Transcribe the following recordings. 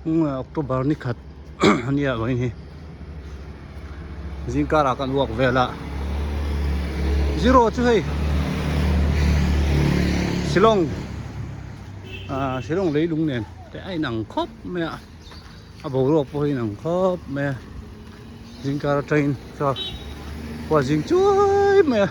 Oktober ni khat ania mai hi jingkara kan wak vela zero chu hei Shillong leilung nen te ai nang khop me a bo po hi nang khop me jingkara train cho wa jing chui me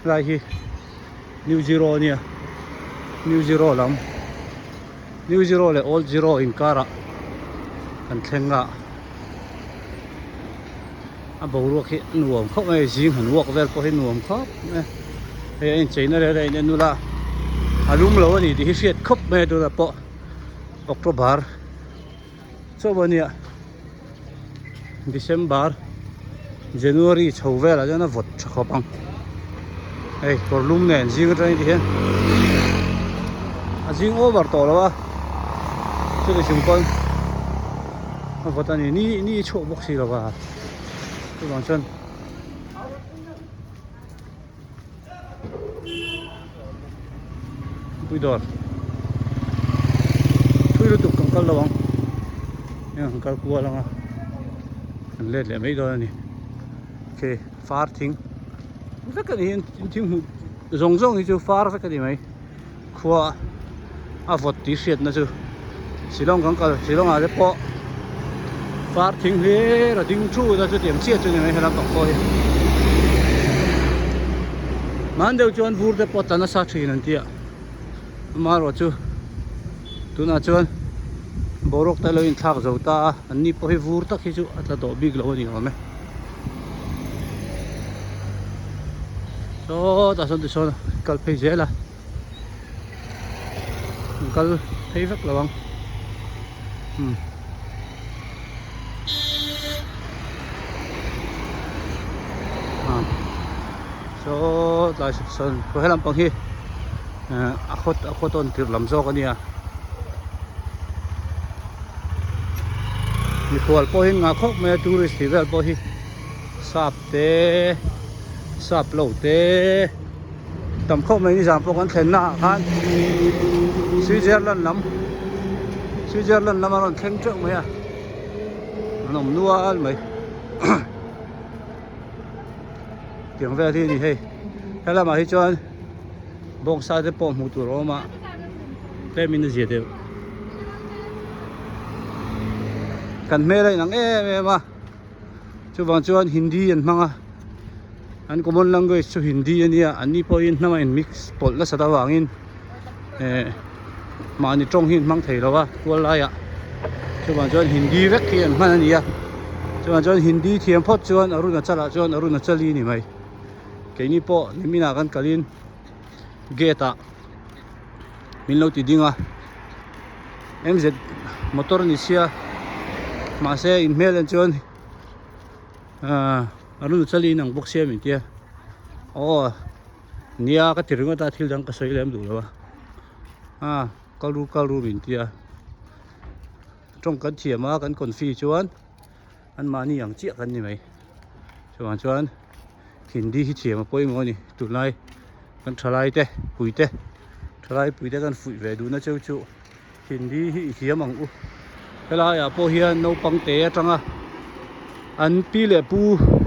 lai hi New Zero nia New Zero lam New Zero le Old Zero in kara kan thlenga a bo ro khi nuam khop mai jing han wak vel po hi nuam khop me he in China le ne nula alum lo ni di hiet khop me do la po October so bania December January chhovel a jana vot khopang ei korlum nen jing train di hen a jing over to lawa chu le simpon a votani ni chho bok si lawa chu bang chen puidor puiru tuk kal lawang yang kal kuwa langa let le mai do ni okay far thing cái này thím rong hi chu far cái này mai khua a vot ti siat na chu Shillong à le po far thing he ra ding chu da chu tiam chiat chu ni mai halam tak ko hi man deu chuan vur de po tan sa thin an tia ma ro chu tu na chuan borok ta lo in thak zo ta an ni po hi vur tak hi chu atla to big lo ni me so ta son so kal phei zela kal phei vak lawang so ta son ko helam pang hi akhot on tir lam zo ka nia ni khwal po hin nga khok me tourist vel po hi sap lo te tam khop mai ni jam po kan thlen na khan Switzerland lam aron theng chok mai a nom nual mai tiang ve thi ni hei hala ma hi chuan bong sa de po mu tu ro ma te min je de kan me lai nang ma chu bang chuan Hindi an manga an common language chu Hindi ania ani po in nama in mix pol la sada wangin ma ni tong hin mang thei lawa wala ya chu bang chuan Hindi vek hi an man ania chu bang chuan Hindi thiam phot chuan aruna chali ni mai ke ni po ni mina kan kalin geta min lo ti dinga MZ motor ni sia ma se in mel an chuan arun chali nang box siam in tia nia ka tiringa ta thil dang ka soi lem du lawa kalu bin tia trong kan thiama kan konfi chuan an mani yang chia kan ni mai chuan Hindi hi thiama poi mo ni tunai kan thalai te puite kan fui ve du na chu Hindi hi thiamang u hela ya po hian no pang te atanga an pi le pu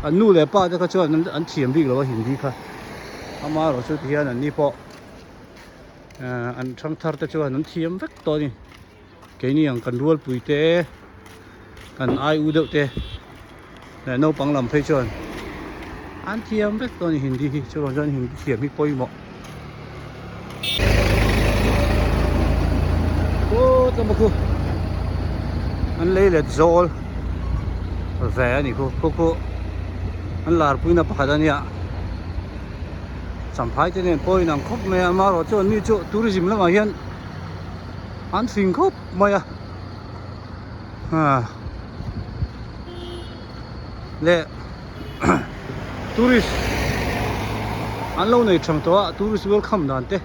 an nu le pa ka chuan an thiam bik lo Hindi kha ama ro chu hian an ni po an thang thar ta chuan an thiam vek to ni ke ni ang kan rual puite kan ai u deuh te le no pang lam phei chuan an thiam vek to ni Hindi hi chuan Hindi thiam hi poi mo tamaku an leilet zol ve ani ko an lar puina pakhadania samphai te nen poi nang khop me ama ro chu ni chu tourism lama hian an fing khop maya le tourist an lo nei thang to tourist welcome dan te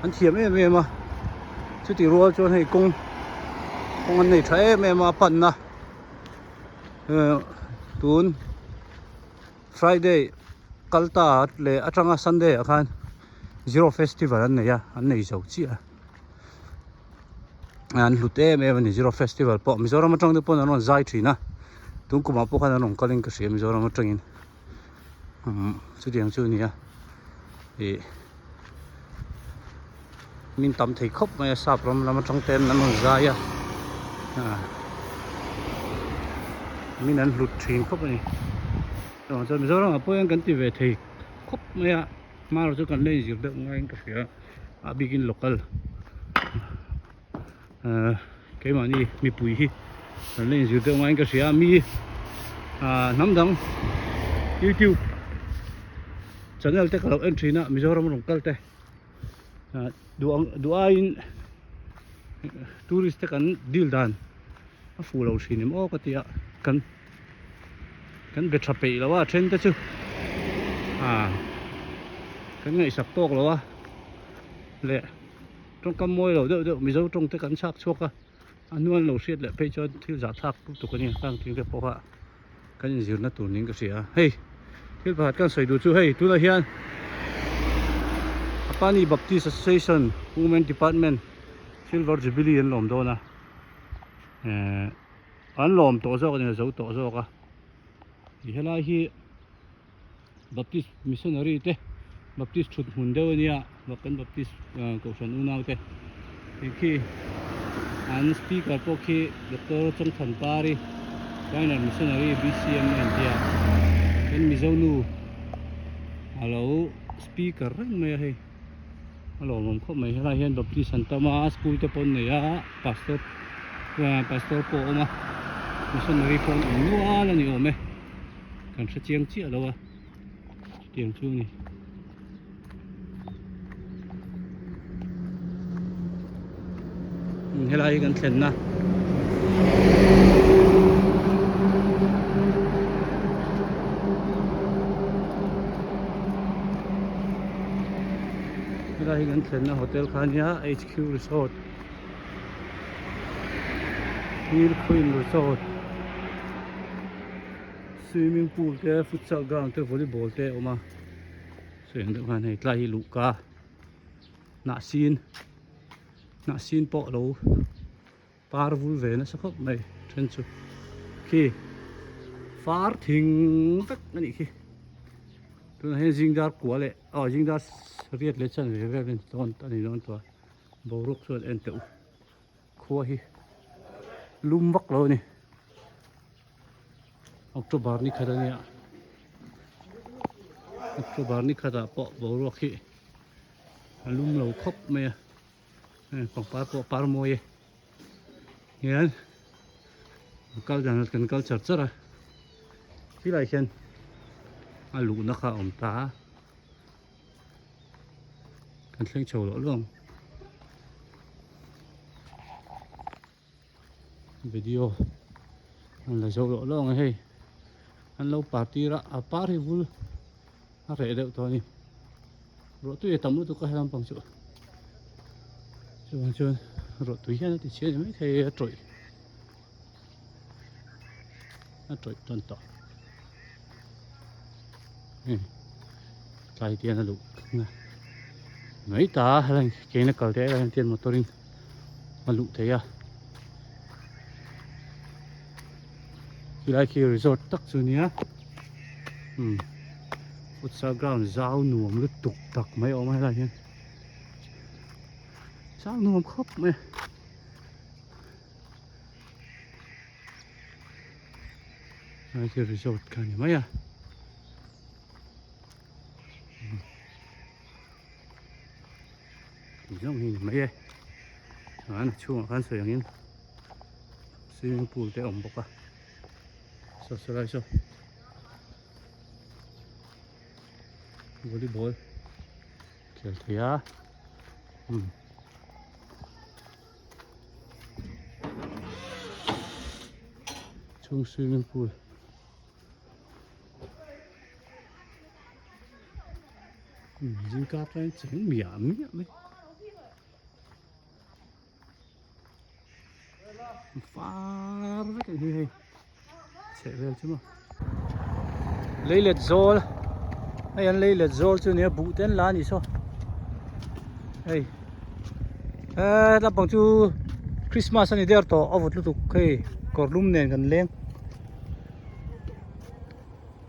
an thiam em ma chu ti ro chu hei kong an nei thae me ma pan na tun Friday kalta le atanga Sunday akhan Zero Festival an nei zo chi an lute me van zero festival po Mizoram atang de pon anon zai thina tung kuma po khan anon kaling ka se Mizoram atangin chu diang chu nia e min tam thei khop mai sap ram lam atang ten anon zai ya min an lut thin khop ani so Mizoram apo yang kan ti ve thei khop mai ma ro chu kan le zir de ngai ka se a begin local cái mà đi mi bùi hi lên dưới tượng anh cái xe mi nắm đắng YouTube channel te kalau entry na Mizoram local te dua in tourist te kan deal dan a fu lo sinim o katia kan betra pe lawa trend te chu kan ngai sak tok lawa le trong cam môi rồi đỡ Mizo trong tới cắn sắc chuốc anh nuôi lẩu xiết lại phải cho thiếu giả thác tụi cái này đang tiếng cái bao hạ cái gì nó tụi nín cái gì hey thiếu phải cái sợi đồ chú hey tôi là hiền Apani Baptist Association Women Department Silver Jubilee anh làm đó nè anh làm tổ chức cái này giấu tổ chức thì hiện nay hi Baptist Missionary thế Baptist chut hunde nia bakan Baptist ko san unaw te ki an speaker po ki Dr. Chang Thanpari final missionary BCM India en mizonu hello speaker rang mai he hello mom kho mai ra hian Baptist Santa Ma school te pon ne ya pastor po ma missionary pon nuwa la ni ome kan sa chiang chi alo tiang chu ni helai kan thlen na helai kan thlen na hotel khania HQ Resort Hill Queen Resort swimming pool te futsal ground te volleyball te oma seng de khan hei tlai lu ka na sin po lo par vul ve na sakhop mai then chu ki far thing tak ani ki tu he jingdar kwa le jingdar riat le chan ve ve len ton ani non to boruk so en te kho hi lum vak lo ni October ni khadania October ni khada po boruk hi lum lo khop mai còn par môi yan kal jan kan kal char chara ki lai hian a lu na kha om ta kan thleng chho lo long video an la zo lo long hei an lo party ra a par hi vul a re de to ni ro tu e tamu tu ka halam pang chu chuan rồi tụi nó thì chơi mấy cái trội nó trội toàn tỏ cái tiền là lụ mấy ta hay là cái nó cầu thế là tiền motorin mà lụ thế à khi lại khi resort tắc rồi nhá futsal ground giao nuông lúc tục tặc mấy ông hay là nhá sao nuông khóc mày cái resort cái này mấy à giống như mấy ấy anh chuông khán soi những swimming pool để ông bọc à sao lại sao volleyball kiểu thế à chung swimming pool dính cát đấy chén mía mấy phá rất là hay chạy về chứ mà lấy lệch rồi hay anh lấy lệch rồi chứ nếu bụ tên lá gì sao hey là bằng chú Christmas ani der to avut lutuk khei korlum nen kan leng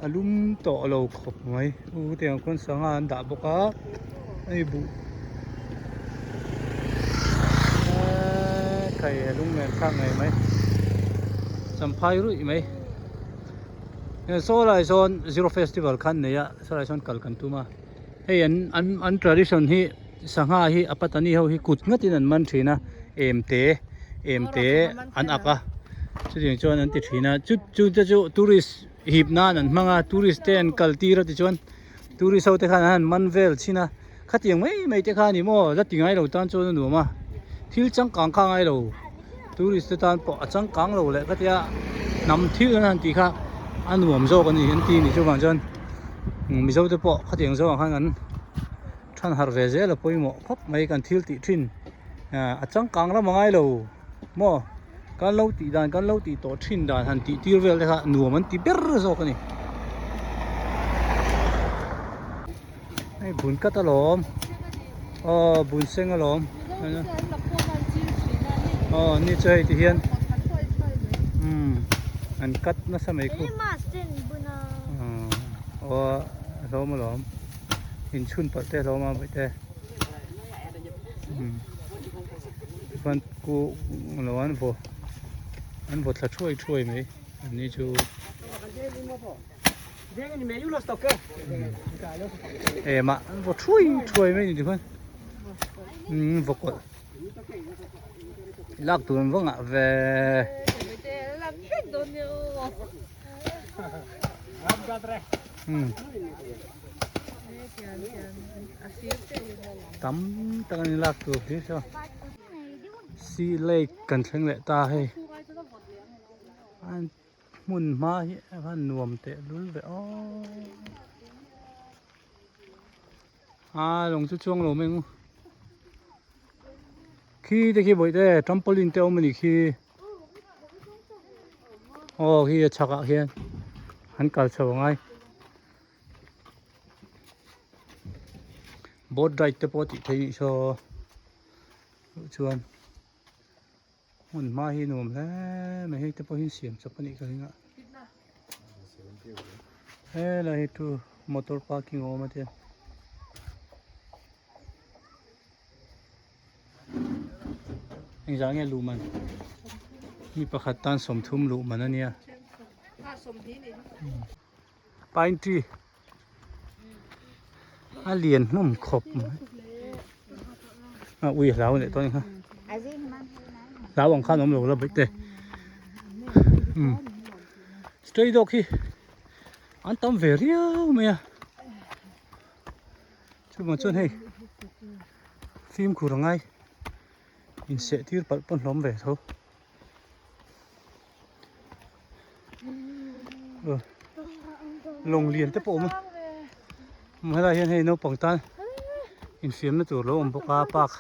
alum to lo khop mai u tiang kon sanga an da boka ai bu kai alum nen khang ngai mai samphai ru i mai so lai son zero festival khan ne ya so lai son kal kan tuma hei an tradition hi sanga hi apatani ho hi kut ngatin an man thina emte an aka chuding chon an ti thina chu tourist hip nan an manga tourist ten kalti ra ti chon tourist ho te khan han manvel china khatiang mai te kha ni mo la tingai lo tan chon nu ma thil chang kang kang ai lo tourist te tan po achang kang lo le katia nam thil nan ti kha anuam zo kan ni an ti ni chu bang chon mi zo te po khatiang zo khan an than har ve je la poimo khop mai kan thil ti thin achang kang la mangai lo mo kan lo ti to thin dan han ti tir vel kha nuam an ti ber zo kan ni ai bun ka ta lom bun seng a lom ni chai ti hian an kat na sa mai ku lom lom in chun pa te lom ma te van ku lo an vo thla chuai mai an ni chu ma an vo chuai mai ni di van vo ko lak tu vong a ve tắm tao đi lạc tu thế sao si lê cần thằng lệ ta hay anh muốn má anh nuông tệ luôn vậy lòng chú chuông rồi mình khi thì khi buổi đây trampoline teo mình khi khi chắc ạ hiền hắn cào sầu ngay boat ride te po ti thei so chuan mun ma hi nom le me hi te po hin siam chapani ka hinga la hi tu motor parking o ma te eng jang nge lu man mi pakhat tan som thum lu man ania pine tree liền nôm khop ui lão này tôi ha lão bằng khăn nôm là bịch đây stray dog khi anh tâm về riêu mày chú mà chôn hay phim của thằng ai in sẽ tiêu bật bật lóm về thôi lồng liền tới bộ mà mới là hiện hay nấu bằng tan in phim nó tụt lỗ bốc cá bạc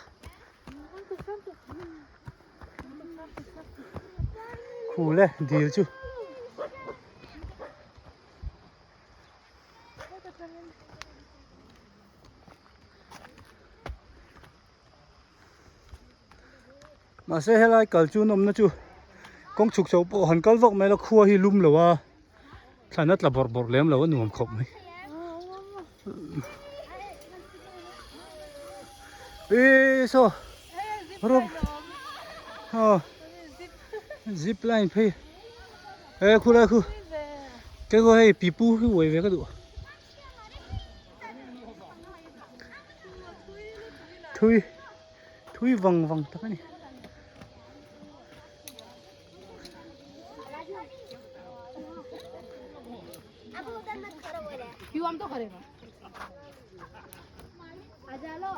khu lệ điều chứ mà sẽ lại cởi chú nôm nó chú con chục cháu bộ hòn cál vọc mấy là khua hi lum rồi à thằng nó là bọt lém rồi nó ngầm khóc mấy ê sao rob zip line phi ê khu la khu cái gọi hay pipu cái quầy về cái độ thui vòng tao cái này क्यों हम तो करेगा आजा लो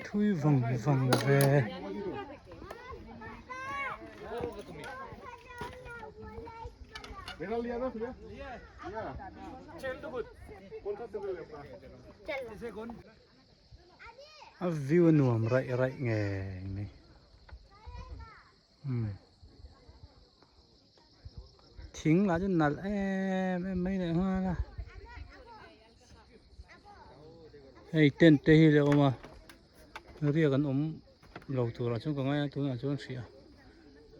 thui vòng về मेरा लिया ना भैया लिया चल तो गुड कौन सा से लेगा चल इसे कौन view nuam rai nghe này thính là cho nạt em mấy này hoa là hey tên tê hi là mà riêngกัน lo tu ra chung ka ngai tu na chung sia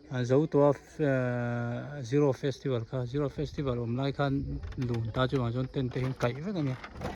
an zo to zero festival ka zero festival om lai khan lun ta chu ma chon ten te hin kai ve ka ni